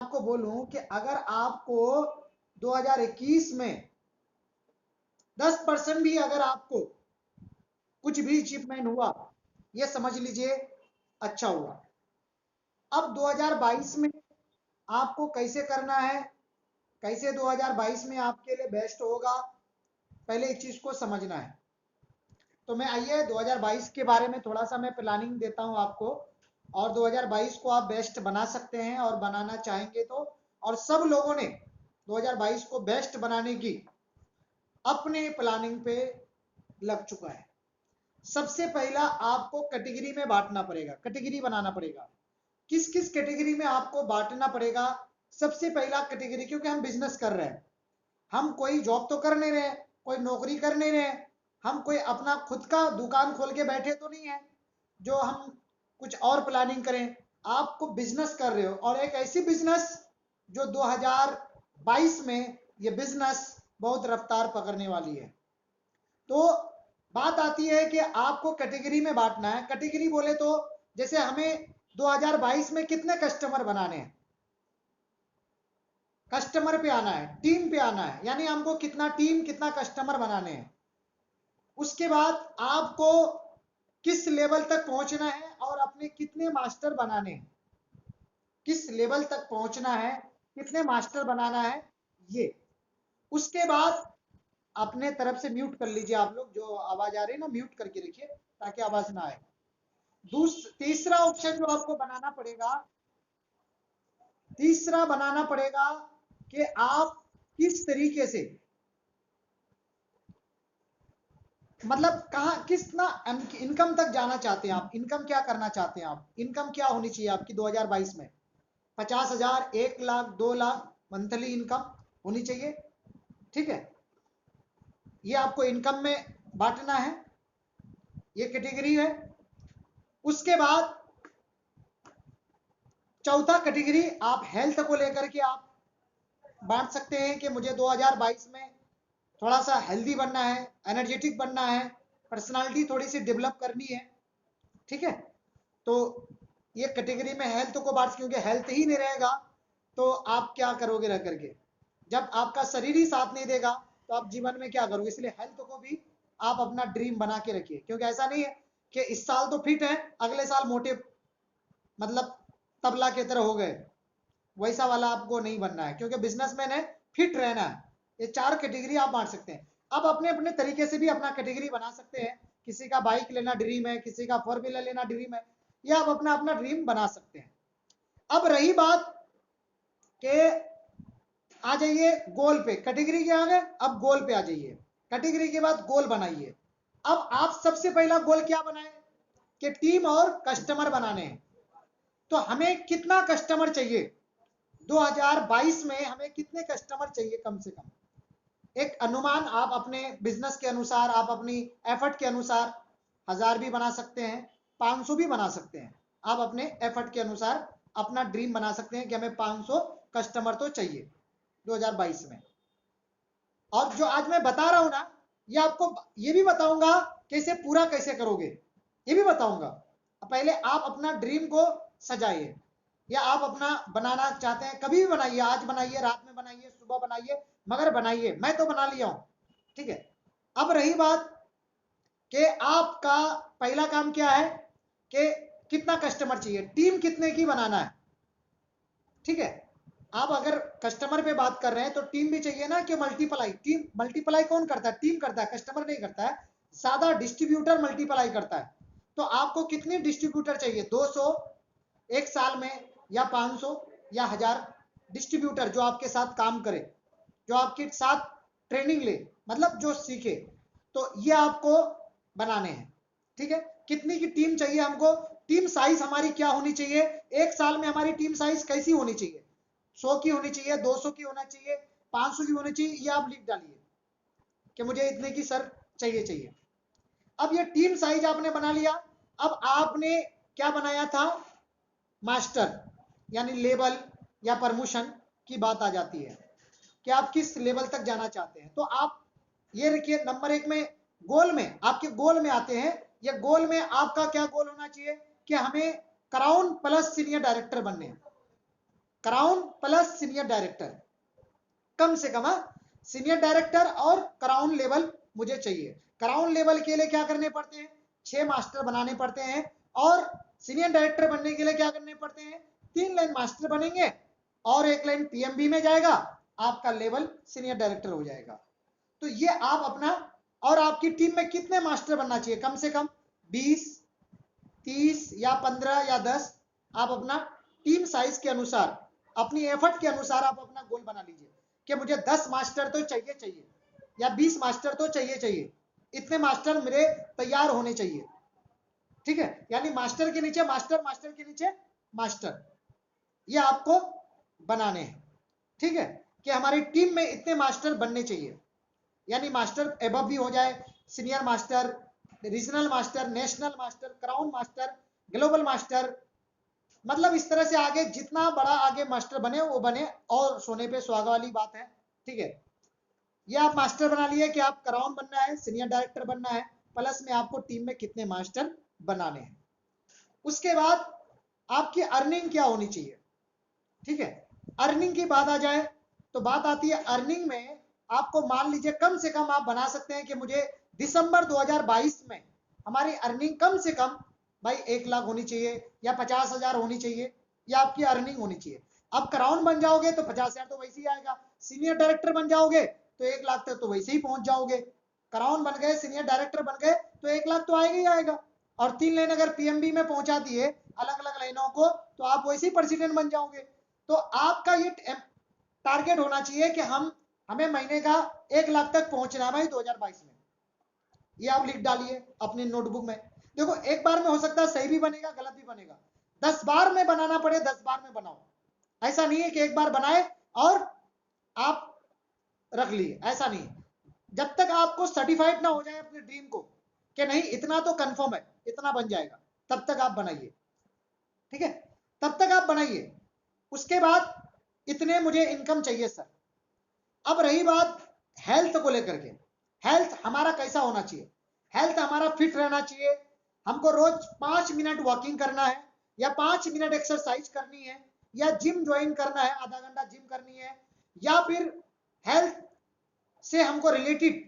आपको बोलूं कि अगर आपको 2021 में 10% भी अगर आपको कुछ भी अचीवमेंट हुआ, ये समझ लीजिए अच्छा हुआ। अब 2022 में आपको कैसे करना है, कैसे 2022 में आपके लिए बेस्ट होगा, पहले एक चीज को समझना है। तो मैं आइए 2022 के बारे में थोड़ा सा मैं प्लानिंग देता हूं आपको, और 2022 को आप बेस्ट बना सकते हैं और बनाना चाहेंगे तो। और सब लोगों ने 2022 को बेस्ट बनाने की अपने प्लानिंग पे लग चुका है। सबसे पहला आपको कैटेगरी में बांटना पड़ेगा, कैटेगरी बनाना पड़ेगा। किस किस कैटेगरी में आपको बांटना पड़ेगा? सबसे पहला कैटेगरी, क्योंकि हम बिजनेस कर रहे हैं, हम कोई जॉब तो कर नहीं रहे, कोई नौकरी कर नहीं रहे, हम कोई अपना खुद का दुकान खोल के बैठे तो नहीं है जो हम कुछ और प्लानिंग करें। आपको बिजनेस कर रहे हो, और एक ऐसी बिजनेस जो 2022 में ये बिजनेस बहुत रफ्तार पकड़ने वाली है। तो बात आती है कि आपको कैटेगरी में बांटना है। कैटेगरी बोले तो जैसे हमें 2022 में कितने कस्टमर बनाने हैं, कस्टमर पे आना है, टीम पे आना है, यानी हमको कितना टीम कितना कस्टमर बनाने हैं। उसके बाद आपको किस लेवल तक पहुंचना है और अपने कितने मास्टर बनाने हैं, किस लेवल तक पहुंचना है, कितने मास्टर बनाना है ये। उसके बाद अपने तरफ से म्यूट कर लीजिए, आप लोग जो आवाज आ रही है ना म्यूट करके रखिए ताकि आवाज ना आए। तीसरा ऑप्शन जो आपको बनाना पड़ेगा, तीसरा बनाना पड़ेगा कि आप किस तरीके से, मतलब कहां कितना इनकम तक जाना चाहते हैं आप, इनकम क्या करना चाहते हैं आप, इनकम क्या होनी चाहिए आपकी 2022 में। 50,000, 1 लाख, 2 लाख मंथली इनकम होनी चाहिए। ठीक है, ये आपको इनकम में बांटना है, ये कैटेगरी है। उसके बाद चौथा कैटेगरी आप हेल्थ को लेकर के आप बांट सकते हैं कि मुझे 2022 में थोड़ा सा हेल्दी बनना है, एनर्जेटिक बनना है, पर्सनालिटी थोड़ी सी डेवलप करनी है। ठीक है, तो ये कैटेगरी में हेल्थ को बांट, क्योंकि हेल्थ ही नहीं रहेगा तो आप क्या करोगे रह करके, जब आपका शरीर ही साथ नहीं देगा तो आप जीवन में क्या करोगे। इसलिए हेल्थ को भी आप अपना ड्रीम बना के रखिए, क्योंकि ऐसा नहीं है कि इस साल तो फिट है अगले साल मोटे, मतलब तबला की तरह हो गए, वैसा वाला आपको नहीं बनना है, क्योंकि बिजनेसमैन है, फिट रहना है। ये 4 कैटेगरी आप बांट सकते हैं। अब अपने अपने तरीके से भी अपना कैटेगरी बना सकते हैं। किसी का बाइक लेना ड्रीम है, किसी का 4 व्हीलर लेना ड्रीम है, या आप अपना अपना ड्रीम बना सकते हैं। अब रही बात के, आ जाइए गोल पे, कैटेगरी के आ गए, अब गोल पे आ जाइए। कैटेगरी के बाद गोल बनाइए। अब आप सबसे पहला गोल क्या बनाए कि टीम और कस्टमर बनाने हैं। तो हमें कितना कस्टमर चाहिए 2022 में, हमें कितने कस्टमर चाहिए कम से कम। एक अनुमान आप अपने बिजनेस के अनुसार, आप अपनी एफर्ट के अनुसार 1000 भी बना सकते हैं, 500 भी बना सकते हैं। आप अपने एफर्ट के अनुसार अपना ड्रीम बना सकते हैं कि हमें 500 कस्टमर तो चाहिए 2022 में। और जो आज मैं बता रहा हूं ना, ये आपको ये भी बताऊंगा कैसे पूरा कैसे करोगे, ये भी बताऊंगा। पहले आप अपना ड्रीम को सजाइए, या आप अपना बनाना चाहते हैं कभी भी बनाइए, आज बनाइए, रात में बनाइए, सुबह बनाइए, मगर बनाइए। मैं तो बना लिया हूं। ठीक है, अब रही बात कि आपका पहला काम क्या है कि कितना कस्टमर चाहिए, टीम कितने की बनाना है। ठीक है, आप अगर कस्टमर पे बात कर रहे हैं तो टीम भी चाहिए ना, कि मल्टीप्लाई, टीम मल्टीप्लाई कौन करता है, टीम करता है, कस्टमर नहीं करता है। सादा डिस्ट्रीब्यूटर मल्टीप्लाई करता है। तो आपको कितने डिस्ट्रीब्यूटर चाहिए, 200 एक साल में, या 500 या 1000 डिस्ट्रीब्यूटर जो आपके साथ काम करे, जो आपके साथ ट्रेनिंग ले, मतलब जो सीखे। तो ये आपको बनाने हैं। ठीक है, कितनी की टीम चाहिए हमको, टीम साइज हमारी क्या होनी चाहिए, एक साल में हमारी टीम साइज कैसी होनी चाहिए, 100 की होनी चाहिए, 200 की होना चाहिए, 500 की होनी चाहिए, ये आप लिख डालिए कि मुझे इतने की सर चाहिए। अब ये टीम साइज आपने बना लिया। अब आपने क्या बनाया था, मास्टर, यानी लेवल या प्रमोशन की बात आ जाती है कि आप किस लेवल तक जाना चाहते हैं। तो आप ये रखिए, नंबर 1 में गोल में, आपके गोल में आते हैं। ये गोल में आपका क्या गोल होना चाहिए कि हमें क्राउन प्लस सीनियर डायरेक्टर बनने हैं। क्राउन प्लस सीनियर डायरेक्टर, कम से कम सीनियर डायरेक्टर और क्राउन लेवल मुझे चाहिए। क्राउन लेवल के लिए क्या करने पड़ते हैं, 6 मास्टर बनाने पड़ते हैं, और सीनियर डायरेक्टर बनने के लिए क्या करने पड़ते हैं, 3 लाइन मास्टर बनेंगे और 1 लाइन पीएमबी में जाएगा, आपका लेवल सीनियर डायरेक्टर हो जाएगा। तो ये आप अपना, और आपकी टीम में कितने मास्टर बनना चाहिए, कम से कम 20, 30 या 15 या 10, आप अपना टीम साइज के अनुसार, अपनी एफर्ट के अनुसार आप अपना गोल बना लीजिए कि मुझे 10 मास्टर तो चाहिए या 20 मास्टर तो चाहिए, इतने मास्टर मेरे तैयार होने चाहिए। ठीक है, यानी मास्टर के नीचे मास्टर, मास्टर के नीचे मास्टर, ये आपको बनाने हैं। ठीक है, कि हमारी टीम में इतने मास्टर बनने चाहिए, यानी मास्टर एबव भी हो जाए, senior master, regional master, national master, crown master, global master, मतलब इस तरह से आगे जितना बड़ा आगे मास्टर बने वो बने, और सोने पे सुहागा वाली बात है। ठीक है, ये आप मास्टर बना लिए कि आप क्राउन बनना है, सीनियर डायरेक्टर बनना है, प्लस में आपको टीम में कितने मास्टर बनाने हैं। उसके बाद आपकी अर्निंग क्या होनी चाहिए। ठीक है, अर्निंग की बात आ जाए तो बात आती है अर्निंग में, आपको मान लीजिए कम से कम आप बना सकते हैं कि मुझे दिसंबर 2022 में हमारी अर्निंग कम से कम भाई 1 लाख होनी चाहिए या 50,000 होनी चाहिए, या आपकी अर्निंग होनी चाहिए। अब क्राउन बन जाओगे तो 50,000 तो वैसे ही आएगा, सीनियर डायरेक्टर बन जाओगे तो 1 लाख तक तो वैसे ही पहुंच जाओगे। क्राउन बन गए, सीनियर डायरेक्टर बन गए तो 1 लाख तो आएगा ही आएगा, और 3 लाइन अगर पीएमबी में पहुंचा दिए अलग अलग लाइनों को तो आप वैसे ही प्रेसिडेंट बन जाओगे। तो आपका ये टारगेट होना चाहिए कि हमें महीने का 1 लाख तक पहुंचना है भाई 2022 में। ये आप लिख डालिए अपने नोटबुक में। देखो, एक बार में हो सकता है सही भी बनेगा, गलत भी बनेगा, 10 बार में बनाना पड़े 10 बार में बनाओ। ऐसा नहीं है कि एक बार बनाए और आप रख लिए, ऐसा नहीं। जब तक आपको सर्टिफाइड ना हो जाए अपने ड्रीम को कि नहीं इतना तो कंफर्म है, इतना बन जाएगा, तब तक आप बनाइए। ठीक है, तब तक आप बनाइए। उसके बाद इतने मुझे इनकम चाहिए सर। अब रही बात हेल्थ को लेकर के, हेल्थ हमारा कैसा होना चाहिए, हेल्थ हमारा फिट रहना चाहिए। हमको रोज 5 मिनट वॉकिंग करना है, या 5 मिनट एक्सरसाइज करनी है, या जिम ज्वाइन करना है, आधा घंटा जिम करनी है, या फिर हेल्थ से हमको रिलेटेड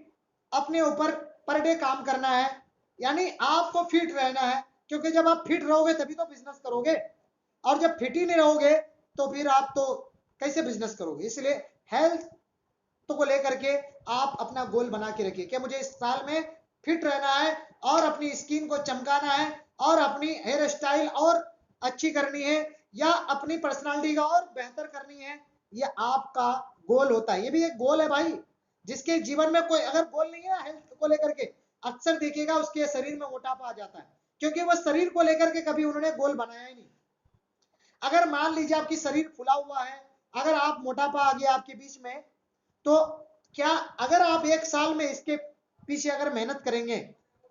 अपने ऊपर पर डे काम करना है। यानी आपको फिट रहना है, क्योंकि जब आप फिट रहोगे तभी तो बिजनेस करोगे, और जब फिट ही नहीं रहोगे तो फिर आप तो कैसे बिजनेस करोगे। इसलिए हेल्थ तो को लेकर के आप अपना गोल बना के रखिए कि मुझे इस साल में फिट रहना है, और अपनी स्किन को चमकाना है, और अपनी हेयर स्टाइल और अच्छी करनी है, या अपनी पर्सनालिटी का और बेहतर करनी है। ये आपका गोल होता है, ये भी एक गोल है भाई। जिसके जीवन में कोई अगर गोल नहीं है हेल्थ को लेकर के, अक्सर देखिएगा उसके शरीर में मोटापा आ जाता है, क्योंकि वह शरीर को लेकर के कभी उन्होंने गोल बनाया ही नहीं। अगर मान लीजिए आपकी शरीर फुला हुआ है, अगर आप मोटापा आ गया आपके बीच में, तो क्या अगर आप 1 साल में इसके पीछे अगर मेहनत करेंगे,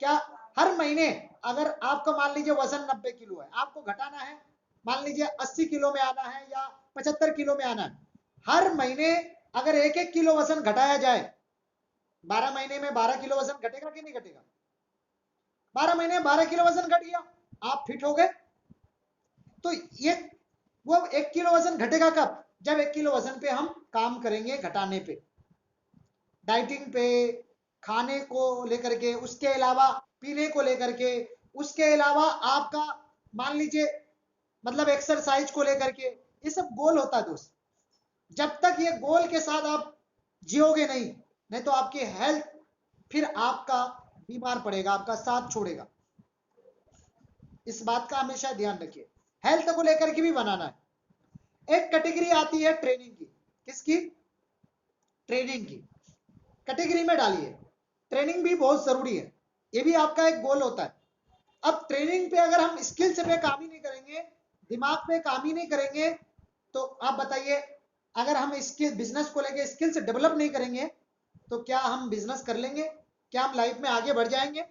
क्या हर महीने अगर आपका मान लीजिए वजन 90 किलो है, आपको घटाना है, मान लीजिए 80 किलो में आना है या 75 किलो में आना है, हर महीने अगर 1-1 किलो वजन घटाया जाए, 12 महीने में 12 किलो वजन घटेगा कि नहीं घटेगा। 12 महीने में 12 किलो वजन घट गया, आप फिट हो गए। तो ये वो 1 किलो वजन घटेगा कब, जब 1 किलो वजन पे हम काम करेंगे, घटाने पे, डाइटिंग पे, खाने को लेकर के, उसके अलावा पीने को लेकर के, उसके अलावा आपका मान लीजिए मतलब एक्सरसाइज को लेकर के, ये सब गोल होता है दोस्त। जब तक ये गोल के साथ आप जियोगे नहीं, नहीं तो आपकी हेल्थ फिर आपका बीमार पड़ेगा, आपका साथ छोड़ेगा। इस बात का हमेशा ध्यान रखिए, हेल्थ को लेकर के भी बनाना है। एक कैटेगरी आती है ट्रेनिंग की, किसकी, ट्रेनिंग की कैटेगरी में डालिए। ट्रेनिंग भी बहुत जरूरी है, ये भी आपका एक गोल होता है। अब ट्रेनिंग पे अगर हम स्किल्स पे काम ही नहीं करेंगे, दिमाग पे काम ही नहीं करेंगे, तो आप बताइए, अगर हम इसके बिजनेस को लेके स्किल्स डेवलप नहीं करेंगे तो क्या हम बिजनेस कर लेंगे, क्या हम लाइफ में आगे बढ़ जाएंगे,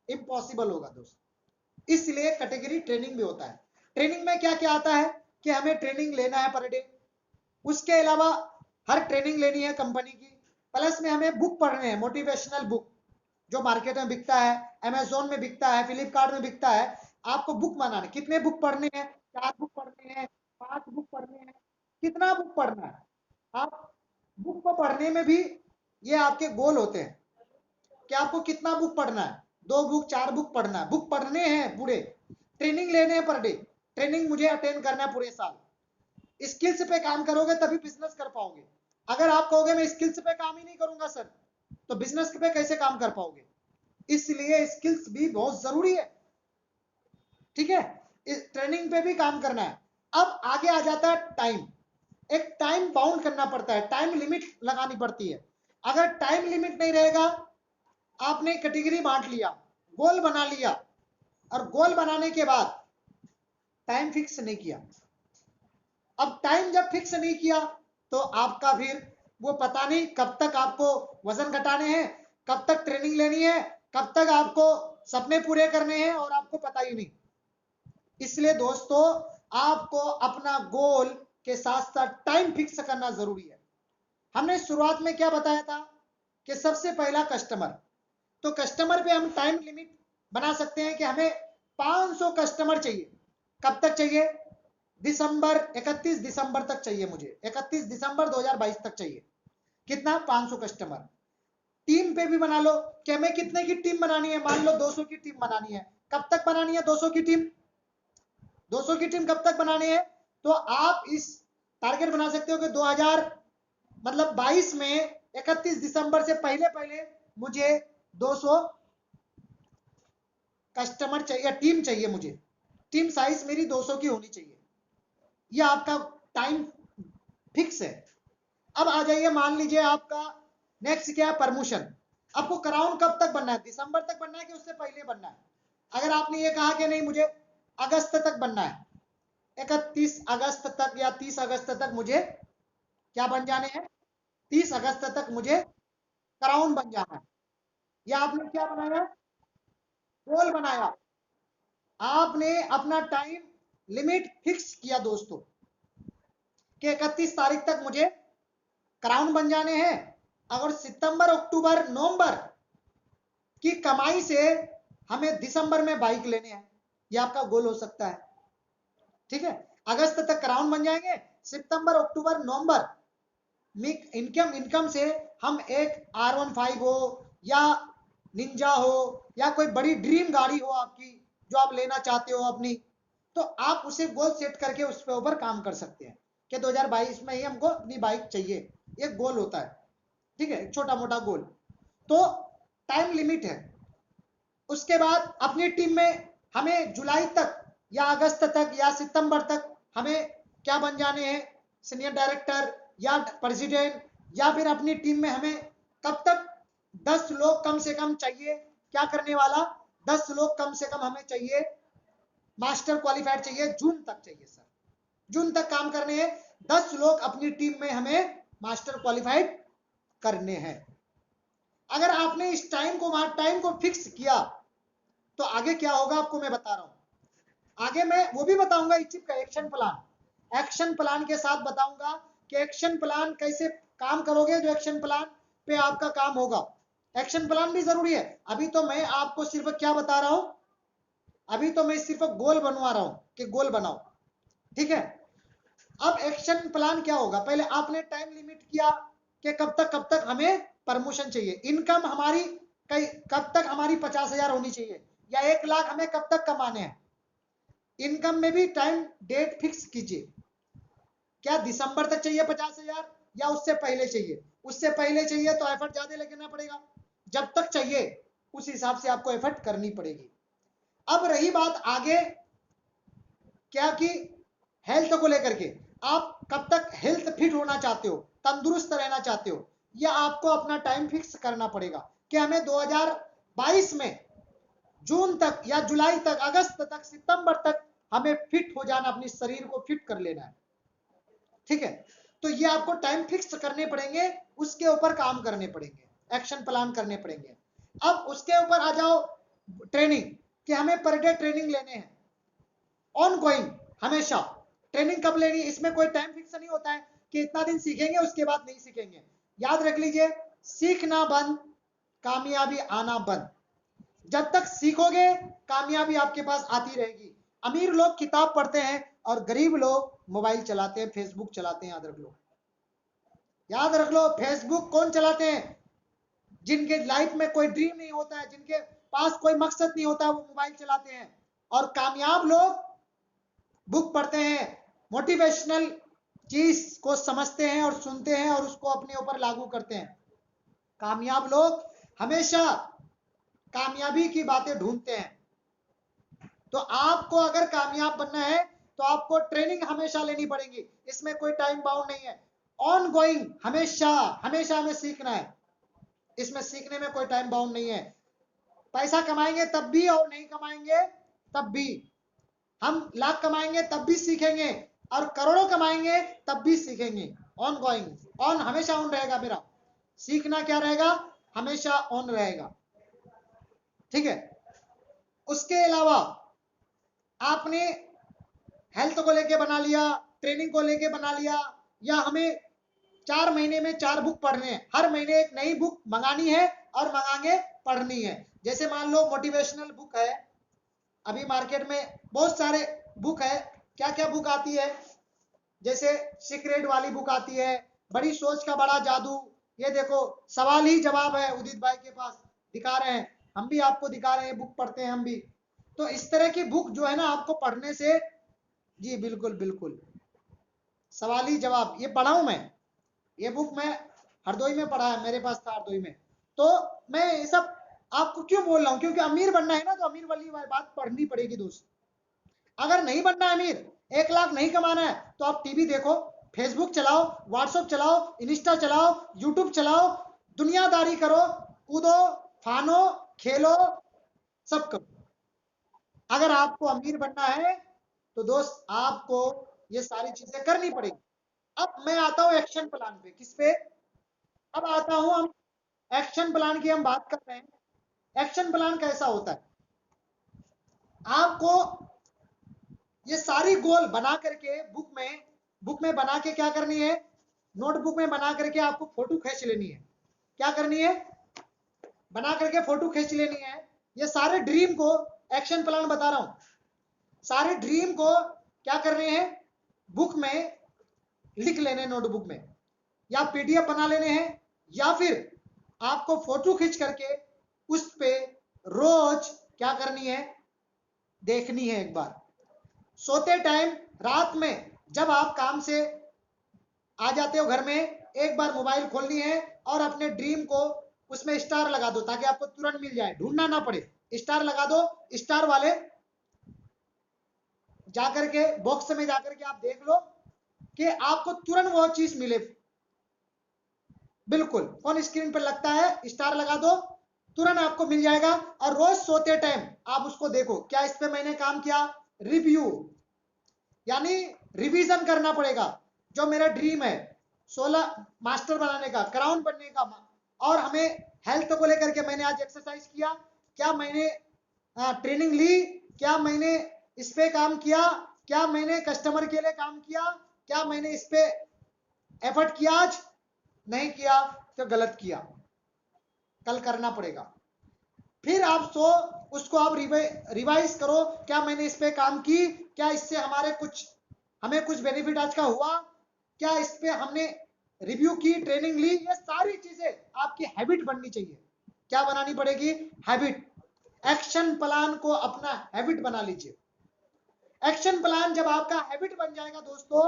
इम्पॉसिबल होगा दोस्त। इसलिए कैटेगरी ट्रेनिंग भी होता है। ट्रेनिंग में क्या क्या आता है कि हमें ट्रेनिंग लेना है पर डे, उसके अलावा हर ट्रेनिंग लेनी है कंपनी की, प्लस में हमें बुक पढ़ने हैं, मोटिवेशनल बुक जो मार्केट में बिकता है, अमेजोन में बिकता है, फ्लिपकार्ट में बिकता है। आपको बुक बनाने, कितने बुक पढ़ने हैं, 4 बुक पढ़ने हैं, 5 बुक पढ़ने हैं, कितना बुक पढ़ना है। आप बुक को पढ़ने में भी ये आपके गोल होते हैं कि आपको कितना बुक पढ़ना है, 2 बुक 4 बुक पढ़ना है, बुक पढ़ने हैं पूरे, ट्रेनिंग लेने हैं पर डे, ट्रेनिंग मुझे अटेंड करना है पूरे साल। स्किल्स पे काम करोगे तभी बिजनेस कर पाओगे। अगर आप कहोगे मैं स्किल्स पे काम ही नहीं करूंगा सर, तो बिजनेस पे कैसे काम कर पाओगे। इसलिए स्किल्स भी बहुत जरूरी है, ठीक है। इस ट्रेनिंग पे भी काम करना है। अब आगे आ जाता है टाइम। एक टाइम बाउंड करना पड़ता है, टाइम लिमिट लगानी पड़ती है। अगर टाइम लिमिट नहीं रहेगा, आपने कैटेगरी बांट लिया, गोल बना लिया, और गोल बनाने के बाद टाइम फिक्स नहीं किया। अब टाइम जब फिक्स नहीं किया तो आपका फिर वो पता नहीं कब तक आपको वजन घटाने हैं, कब तक ट्रेनिंग लेनी है, कब तक आपको सपने पूरे करने हैं, और आपको पता ही नहीं। इसलिए दोस्तों, आपको अपना गोल के साथ साथ टाइम फिक्स करना जरूरी है। हमने शुरुआत में क्या बताया था कि सबसे पहला कस्टमर, तो कस्टमर पे हम टाइम लिमिट बना सकते हैं कि हमें 500 कस्टमर चाहिए। कब तक चाहिए? दिसंबर 31 दिसंबर तक चाहिए मुझे, 31 दिसंबर 2022 तक चाहिए। कितना? 500 कस्टमर। टीम पे भी बना लो कि हमें कितने की टीम बनानी है। मान लो 200 की टीम बनानी है। कब तक बनानी है 200 की टीम? 200 की टीम कब तक बनानी है? तो आप इस टारगेट बना सकते हो कि 2022 में 31 दिसंबर से पहले पहले मुझे 200 कस्टमर चाहिए, टीम चाहिए मुझे, टीम साइज मेरी 200 की होनी चाहिए। यह आपका टाइम फिक्स है। अब आ जाइए, मान लीजिए आपका नेक्स्ट क्या है? प्रमोशन। आपको क्राउन कब तक बनना है? दिसंबर तक बनना है कि उससे पहले बनना है? अगर आपने ये कहा कि नहीं मुझे अगस्त तक बनना है, 31 अगस्त तक या 30 अगस्त तक मुझे क्या बन जाने हैं? 30 अगस्त तक मुझे क्राउन बन जाना है। या आपने क्या बनाया? गोल बनाया। आपने अपना टाइम लिमिट फिक्स किया दोस्तों कि 31 तारीख तक मुझे क्राउन बन जाने हैं। अगर सितंबर अक्टूबर नवंबर की कमाई से हमें दिसंबर में बाइक लेने हैं, यह आपका गोल हो सकता है, ठीक है। अगस्त तक क्राउन बन जाएंगे, सितंबर अक्टूबर नवंबर इनकम से हम एक R15 हो या निंजा हो या कोई बड़ी ड्रीम गाड़ी हो आपकी जो आप लेना चाहते हो अपनी, तो आप उसे गोल सेट करके उस पे ऊपर काम कर सकते हैं कि 2022 में ही हमको अपनी बाइक चाहिए। एक गोल होता है, ठीक है, छोटा मोटा गोल। तो टाइम लिमिट है। उसके बाद अपनी टीम में हमें जुलाई तक या अगस्त तक या सितंबर तक हमें क्या बन जाने हैं? सीनियर डायरेक्टर या प्रेसिडेंट। या फिर अपनी टीम में हमें कब तक 10 लोग कम से कम चाहिए। क्या करने वाला? 10 लोग कम से कम हमें चाहिए, मास्टर क्वालिफाइड चाहिए, जून तक चाहिए सर, जून तक काम करने हैं। 10 लोग अपनी टीम में हमें मास्टर क्वालिफाइड करने हैं। अगर आपने इस टाइम को फिक्स किया तो आगे क्या होगा आपको मैं बता रहा हूं। आगे मैं वो भी बताऊंगा इस चीज का एक्शन प्लान, एक्शन प्लान के साथ बताऊंगा कि एक्शन प्लान कैसे काम करोगे, जो एक्शन प्लान पे आपका काम होगा। एक्शन प्लान भी जरूरी है। अभी तो मैं आपको सिर्फ क्या बता रहा हूं, अभी तो मैं सिर्फ गोल बनवा रहा हूं कि गोल बनाओ, ठीक है। अब एक्शन प्लान क्या होगा? पहले आपने टाइम लिमिट किया कि कब तक हमें प्रमोशन चाहिए, इनकम हमारी कब तक हमारी 50,000 होनी चाहिए या 1 लाख हमें कब तक कमाने हैं। इनकम में भी टाइम डेट फिक्स कीजिए। क्या दिसंबर तक चाहिए 50,000 या उससे पहले चाहिए? उससे पहले चाहिए तो एफर्ट ज्यादा लगाना पड़ेगा। जब तक चाहिए उस हिसाब से आपको एफर्ट करनी पड़ेगी। अब रही बात आगे क्या कि हेल्थ को लेकर के, आप कब तक हेल्थ फिट होना चाहते हो, तंदुरुस्त रहना चाहते हो, या आपको अपना टाइम फिक्स करना पड़ेगा कि हमें 2022 में जून तक या जुलाई तक, अगस्त तक, सितंबर तक हमें फिट हो जाना, अपने शरीर को फिट कर लेना है, ठीक है। तो ये आपको टाइम फिक्स करने पड़ेंगे, उसके ऊपर काम करने पड़ेंगे, एक्शन प्लान करने पड़ेंगे। अब उसके ऊपर आ जाओ ट्रेनिंग, कि हमें पर डे ट्रेनिंग लेने हैं, ऑन गोइंग, हमेशा ट्रेनिंग कब लेनी है, इसमें कोई टाइम फिक्स नहीं होता है कि इतना दिन सीखेंगे उसके बाद नहीं सीखेंगे। याद रख लीजिए, सीखना बंद, कामयाबी आना बंद। जब तक सीखोगे कामयाबी आपके पास आती रहेगी। अमीर लोग किताब पढ़ते हैं और गरीब लोग मोबाइल चलाते हैं, फेसबुक चलाते हैं। याद रख लो, याद रख लो, फेसबुक कौन चलाते हैं? जिनके लाइफ में कोई ड्रीम नहीं होता है, जिनके पास कोई मकसद नहीं होता है, वो मोबाइल चलाते हैं। और कामयाब लोग बुक पढ़ते हैं, मोटिवेशनल चीज को समझते हैं और सुनते हैं और उसको अपने ऊपर लागू करते हैं। कामयाब लोग हमेशा कामयाबी की बातें ढूंढते हैं। तो आपको अगर कामयाब बनना है तो आपको ट्रेनिंग हमेशा लेनी पड़ेगी, इसमें कोई टाइम बाउंड नहीं है। ऑन गोइंग, हमेशा हमेशा हमें सीखना है, इसमें सीखने में कोई टाइम बाउंड नहीं है। पैसा कमाएंगे तब भी और नहीं कमाएंगे तब भी, हम लाख कमाएंगे तब भी सीखेंगे और करोड़ों कमाएंगे तब भी सीखेंगे। ऑन गोइंग, ऑन हमेशा ऑन रहेगा मेरा, सीखना क्या रहेगा, हमेशा ऑन रहेगा। ठीक है। उसके अलावा आपने हेल्थ को लेके बना लिया, ट्रेनिंग को लेके बना लिया, या हमें 4 महीने में 4 बुक पढ़ने हैं, हर महीने एक नई बुक मंगानी है और मंगाके पढ़नी है। जैसे मान लो मोटिवेशनल बुक है, अभी मार्केट में बहुत सारे बुक है। क्या क्या बुक आती है? जैसे सीक्रेट वाली बुक आती है, बड़ी सोच का बड़ा जादू, ये देखो सवाल ही जवाब है, उदित भाई के पास दिखा रहे हैं, हम भी आपको दिखा रहे हैं, बुक पढ़ते हैं हम भी। तो इस तरह की बुक जो है ना, आपको पढ़ने से, जी बिल्कुल बिल्कुल, सवाल ही जवाब, ये पढ़ा हूं मैं, ये बुक मैं हरदोई में पढ़ा है, मेरे पास था हरदोई में। तो मैं ये सब आपको क्यों बोल रहा हूं? क्योंकि अमीर बनना है ना, तो अमीर वाली बात पढ़नी पड़ेगी दोस्त। अगर नहीं बनना है अमीर, 1 लाख नहीं कमाना है, तो आप टीवी देखो, फेसबुक चलाओ, व्हाट्सएप चलाओ, इंस्टा चलाओ, यूट्यूब चलाओ, दुनियादारी करो, कूदो, फानो, खेलो, सब करो। अगर आपको अमीर बनना है तो दोस्त आपको ये सारी चीजें करनी पड़ेगी। अब मैं आता हूं एक्शन प्लान पे। किस पे? अब आता हूं हम एक्शन प्लान की, हम बात कर रहे हैं। एक्शन प्लान कैसा होता है? आपको ये सारी गोल बना करके बुक में बना के क्या करनी है? नोटबुक में बना करके आपको फोटो खींच लेनी है। क्या करनी है? बना करके फोटो खींच लेनी है। ये सारे ड्रीम को, एक्शन प्लान बता रहा हूं, सारे ड्रीम को क्या करने हैं? बुक में लिख लेने, नोटबुक में, या पीडीएफ बना लेने हैं, या फिर आपको फोटो खींच करके उस पे रोज क्या करनी है? देखनी है। एक बार सोते टाइम, रात में जब आप काम से आ जाते हो घर में, एक बार मोबाइल खोलनी है और अपने ड्रीम को उसमें स्टार लगा दो, ताकि आपको तुरंत मिल जाए, ढूंढना ना पड़े। स्टार लगा दो, स्टार वाले जाकर के बॉक्स में जाकर के आप देख लो कि आपको तुरंत वो चीज मिले। बिल्कुल, फोन स्क्रीन पर लगता है, स्टार लगा दो, तुरंत आपको मिल जाएगा। और रोज सोते टाइम आप उसको देखो, क्या इस पे मैंने काम किया? रिव्यू, यानी रिवीजन करना पड़ेगा। जो मेरा ड्रीम है 16 मास्टर बनाने का, क्राउन बनने का, और हमें हेल्थ को लेकर के मैंने आज एक्सरसाइज किया, क्या मैंने ट्रेनिंग ली, क्या मैंने इस पे काम किया, क्या मैंने कस्टमर के लिए काम किया, क्या मैंने इस पे एफर्ट किया? आज नहीं किया तो गलत किया, कल करना पड़ेगा। फिर आप उसको आप रिवाइज करो, क्या मैंने इस पे काम की, क्या इससे हमें कुछ बेनिफिट आज का हुआ, क्या इस पे हमने रिव्यू की, ट्रेनिंग ली। ये सारी चीजें आपकी हैबिट बननी चाहिए। क्या बनानी पड़ेगी? हैबिट। एक्शन प्लान को अपना हैबिट बना लीजिए। एक्शन प्लान जब आपका हैबिट बन जाएगा दोस्तों,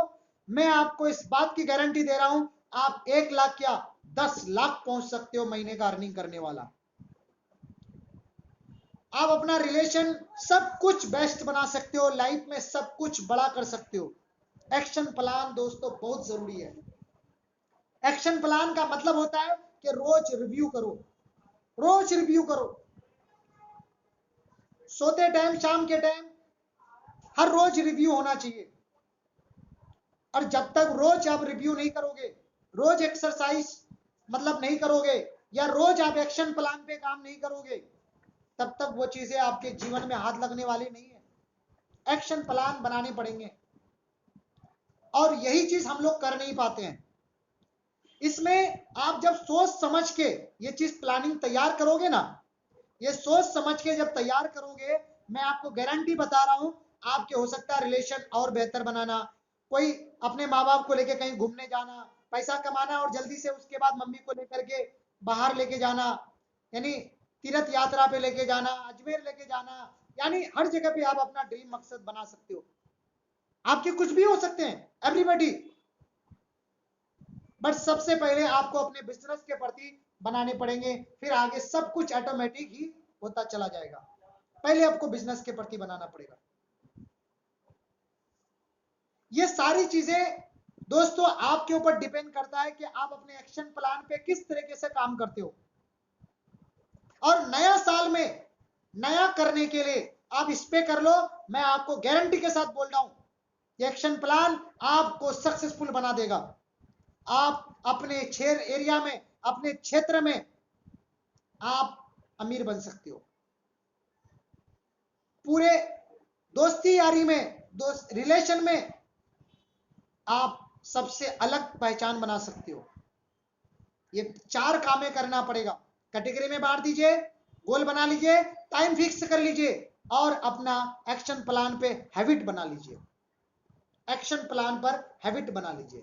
मैं आपको इस बात की गारंटी दे रहा हूं, आप 1 लाख क्या 10 लाख पहुंच सकते हो महीने का अर्निंग करने वाला। आप अपना रिलेशन सब कुछ बेस्ट बना सकते हो, लाइफ में सब कुछ बड़ा कर सकते हो। एक्शन प्लान दोस्तों बहुत जरूरी है। एक्शन प्लान का मतलब होता है कि रोज रिव्यू करो, रोज रिव्यू करो, सोते टाइम, शाम के टाइम, हर रोज रिव्यू होना चाहिए। और जब तक रोज आप रिव्यू नहीं करोगे, रोज एक्सरसाइज मतलब नहीं करोगे, या रोज आप एक्शन प्लान पे काम नहीं करोगे, तब तक वो चीजें आपके जीवन में हाथ लगने वाली नहीं है। एक्शन प्लान बनाने पड़ेंगे, और यही चीज हम लोग कर नहीं पाते हैं। इसमें आप जब सोच समझ के ये चीज प्लानिंग तैयार करोगे ना, ये सोच समझ के जब तैयार करोगे, मैं आपको गारंटी बता रहा हूं, आपके हो सकता है रिलेशन और बेहतर बनाना, कोई अपने माँ बाप को लेके कहीं घूमने जाना, पैसा कमाना और जल्दी से उसके बाद मम्मी को लेकर के बाहर लेके जाना, यानी तीर्थ यात्रा पे लेके जाना, अजमेर लेके जाना, यानी हर जगह पे आप अपना ड्रीम मकसद बना सकते हो। आपके कुछ भी हो सकते हैं, एवरीबॉडी, बट सबसे पहले आपको अपने बिजनेस के प्रति बनाने पड़ेंगे, फिर आगे सब कुछ ऑटोमेटिक ही होता चला जाएगा। पहले आपको बिजनेस के प्रति बनाना पड़ेगा। ये सारी चीजें दोस्तों आपके ऊपर डिपेंड करता है कि आप अपने एक्शन प्लान पे किस तरीके से काम करते हो। और नया साल में नया करने के लिए आप इस पे कर लो, मैं आपको गारंटी के साथ बोल रहा हूं, ये एक्शन प्लान आपको सक्सेसफुल बना देगा। आप अपने एरिया में, अपने क्षेत्र में आप अमीर बन सकते हो। पूरे दोस्ती यारी में, दोस्त रिलेशन में आप सबसे अलग पहचान बना सकते हो। ये 4 कामें करना पड़ेगा। कैटेगरी में बांट दीजिए, गोल बना लीजिए, टाइम फिक्स कर लीजिए और अपना एक्शन प्लान पे हैबिट बना लीजिए। एक्शन प्लान पर हैबिट बना लीजिए।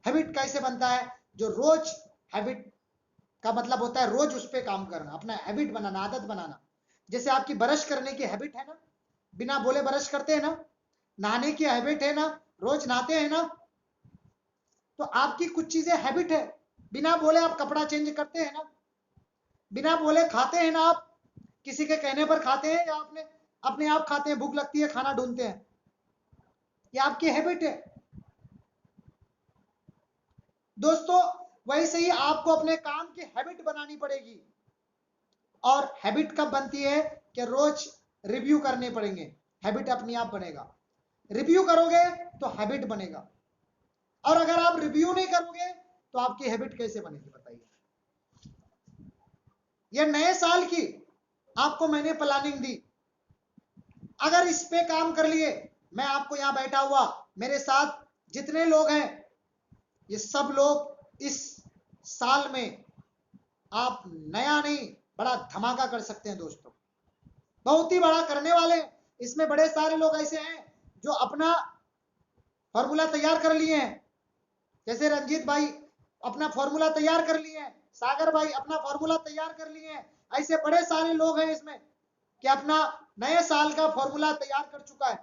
हैबिट कैसे बनता है? जो रोज, हैबिट का मतलब होता है रोज उस पर काम करना, अपना हैबिट बनाना, आदत बनाना। जैसे आपकी ब्रश करने की हैबिट है ना, बिना बोले ब्रश करते हैं ना, नहाने की हैबिट है ना, रोज नहाते हैं ना, तो आपकी कुछ चीजें हैबिट है। बिना बोले आप कपड़ा चेंज करते हैं ना, बिना बोले खाते हैं ना, आप किसी के कहने पर खाते हैं या आपने अपने आप खाते हैं, भूख लगती है खाना ढूंढते हैं, ये आपकी हैबिट है। दोस्तों वैसे ही आपको अपने काम की हैबिट बनानी पड़ेगी। और हैबिट कब बनती है? कि रोज रिव्यू करने पड़ेंगे, हैबिट अपने आप बनेगा। रिव्यू करोगे तो हैबिट बनेगा, और अगर आप रिव्यू नहीं करोगे तो आपकी हैबिट कैसे बनेगी बताइए। ये नए साल की आपको मैंने प्लानिंग दी, अगर इस पे काम कर लिए, मैं आपको यहां बैठा हुआ, मेरे साथ जितने लोग हैं, ये सब लोग इस साल में आप नया नहीं बड़ा धमाका कर सकते हैं दोस्तों, बहुत ही बड़ा करने वाले हैं। इसमें बड़े सारे लोग ऐसे हैं जो अपना फॉर्मूला तैयार कर लिए हैं, जैसे रंजीत भाई अपना फॉर्मूला तैयार कर लिए हैं, सागर भाई अपना फॉर्मूला तैयार कर लिए हैं। ऐसे बड़े सारे लोग हैं इसमें कि अपना नए साल का फॉर्मूला तैयार कर चुका है।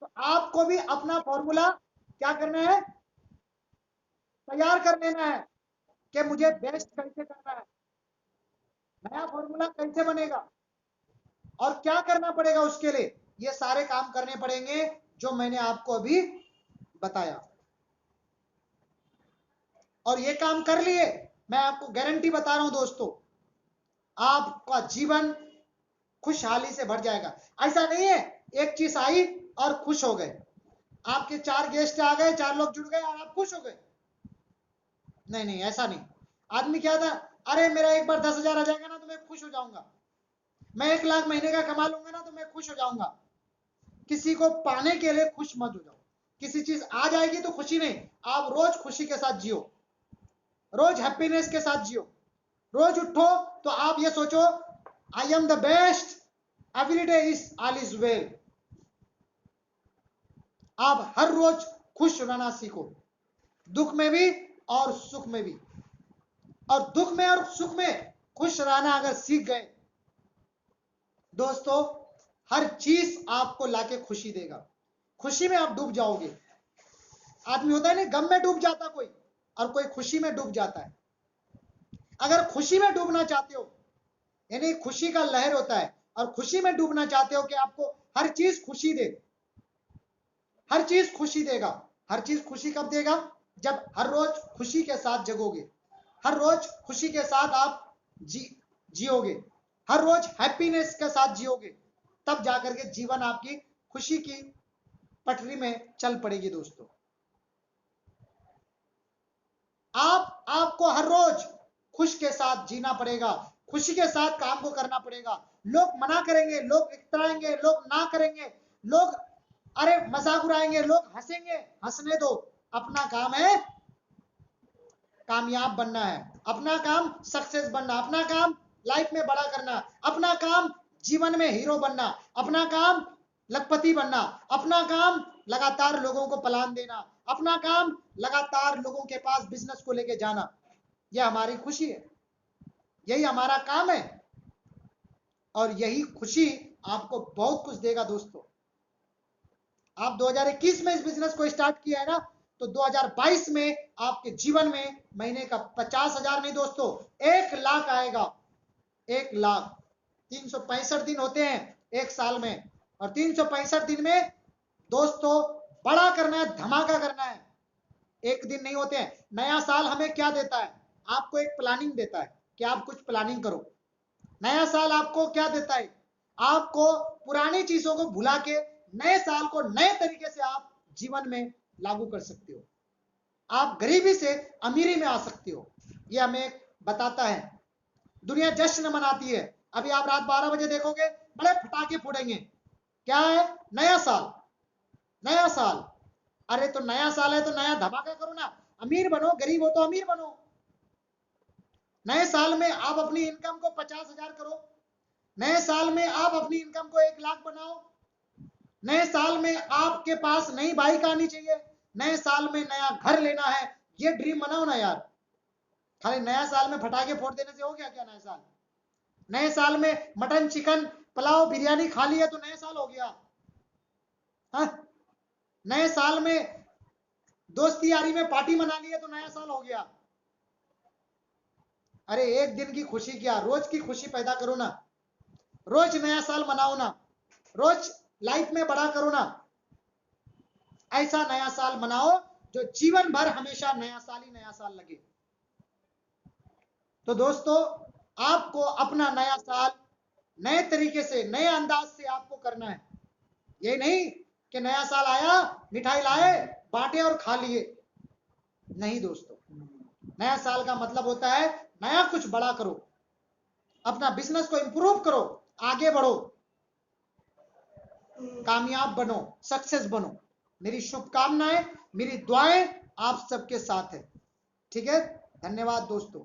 तो आपको भी अपना फॉर्मूला क्या करना है? तैयार कर लेना है कि मुझे बेस्ट कैसे करना है, नया फॉर्मूला कैसे बनेगा और क्या करना पड़ेगा उसके लिए। ये सारे काम करने पड़ेंगे जो मैंने आपको अभी बताया, और ये काम कर लिए, मैं आपको गारंटी बता रहा हूं दोस्तों, आपका जीवन खुशहाली से भर जाएगा। ऐसा नहीं है एक चीज आई और खुश हो गए, आपके 4 गेस्ट आ गए, 4 लोग जुड़ गए और आप खुश हो गए, नहीं नहीं, ऐसा नहीं। आदमी क्या था, अरे मेरा एक बार 10,000 आ जाएगा ना तो मैं खुश हो जाऊंगा, मैं 1 लाख महीने का कमा लूंगा ना तो मैं खुश हो जाऊंगा। किसी को पाने के लिए खुश मत हो जाओ, किसी चीज आ जाएगी तो खुशी नहीं, आप रोज खुशी के साथ जियो, रोज हैप्पीनेस के साथ जियो। रोज उठो तो आप ये सोचो, I am the best, every day is all is well. आप हर रोज खुश रहना सीखो, दुख में भी और सुख में भी। और दुख में और सुख में खुश रहना अगर सीख गए दोस्तों, हर चीज आपको लाके खुशी देगा, खुशी में आप डूब जाओगे। आदमी होता है ना, गम में डूब जाता कोई, और कोई खुशी में डूब जाता है। अगर खुशी में डूबना चाहते हो, यानी खुशी का लहर होता है, और खुशी में डूबना चाहते हो कि आपको हर चीज खुशी दे, हर चीज खुशी देगा। हर चीज खुशी कब देगा? जब हर रोज खुशी के साथ जगोगे, हर रोज खुशी के साथ आप जियोगे, हर रोज हैप्पीनेस के साथ जियोगे, तब जाकर के जीवन आपकी खुशी की पटरी में चल पड़ेगी दोस्तों। आपको हर रोज खुश के साथ जीना पड़ेगा, खुशी के साथ काम को करना पड़ेगा। लोग मना करेंगे, लोग इतराएंगे, लोग ना करेंगे, लोग अरे मजाक उड़ाएंगे, लोग हंसेंगे, हंसने दो। अपना काम है कामयाब बनना है, अपना काम सक्सेस बनना, अपना काम लाइफ में बड़ा करना, अपना काम जीवन में हीरो बनना, अपना काम लखपति बनना, अपना काम लगातार लोगों को प्लान देना, अपना काम लगातार लोगों के पास बिजनेस को लेके जाना। यह हमारी खुशी है, यही हमारा काम है, और यही खुशी आपको बहुत कुछ देगा दोस्तों। आप 2021 में इस बिजनेस को स्टार्ट किया है ना, तो 2022 में आपके जीवन में महीने का 50,000 नहीं दोस्तों, 1,00,000 आएगा। 1,00,000। 365 दिन होते हैं एक साल में, और 365 दिन में दोस्तों बड़ा करना है, धमाका करना है। एक दिन नहीं होते हैं। नया साल हमें क्या देता है? आपको एक प्लानिंग देता है कि आप कुछ प्लानिंग करो। नया साल आपको क्या देता है? आपको पुरानी चीजों को भुला के नए साल को नए तरीके से आप जीवन में लागू कर सकते हो। आप गरीबी से अमीरी में आ सकते हो, यह हमें बताता है। दुनिया जश्न मनाती है। अभी आप रात 12 बजे देखोगे, बड़े फटाके फोड़ेंगे। क्या है? नया साल। नया साल। अरे तो नया साल है तो नया धमाका करो ना, अमीर बनो, गरीब हो तो अमीर बनो। नए साल में आप अपनी इनकम को 50,000 करो। नए साल में आप अपनी इनकम को 1,00,000 बनाओ। नए साल में आपके पास नई बाइक आनी चाहिए। नए साल में नया घर लेना है। ये ड्रीम बनाओ ना यार। खाली नया साल में फटाके फोड़ देने से हो गया क्या नया साल? नए साल में मटन, चिकन, पुलाव, बिरयानी खा लिया तो नया साल हो गया? हाँ? नए साल में दोस्ती यारी में पार्टी मना ली है तो नया साल हो गया? अरे एक दिन की खुशी क्या, रोज की खुशी पैदा करो ना। रोज नया साल मनाओ ना, रोज लाइफ में बड़ा करो ना। ऐसा नया साल मनाओ जो जीवन भर हमेशा नया साल ही नया साल लगे। तो दोस्तों, आपको अपना नया साल नए तरीके से, नए अंदाज से आपको करना है। ये नहीं कि नया साल आया, मिठाई लाए, बांटे और खा लिए। नहीं दोस्तों, नया साल का मतलब होता है नया कुछ बड़ा करो, अपना बिजनेस को इंप्रूव करो, आगे बढ़ो, कामयाब बनो, सक्सेस बनो। मेरी शुभकामनाएं, मेरी दुआएं आप सबके साथ है। ठीक है, धन्यवाद दोस्तों।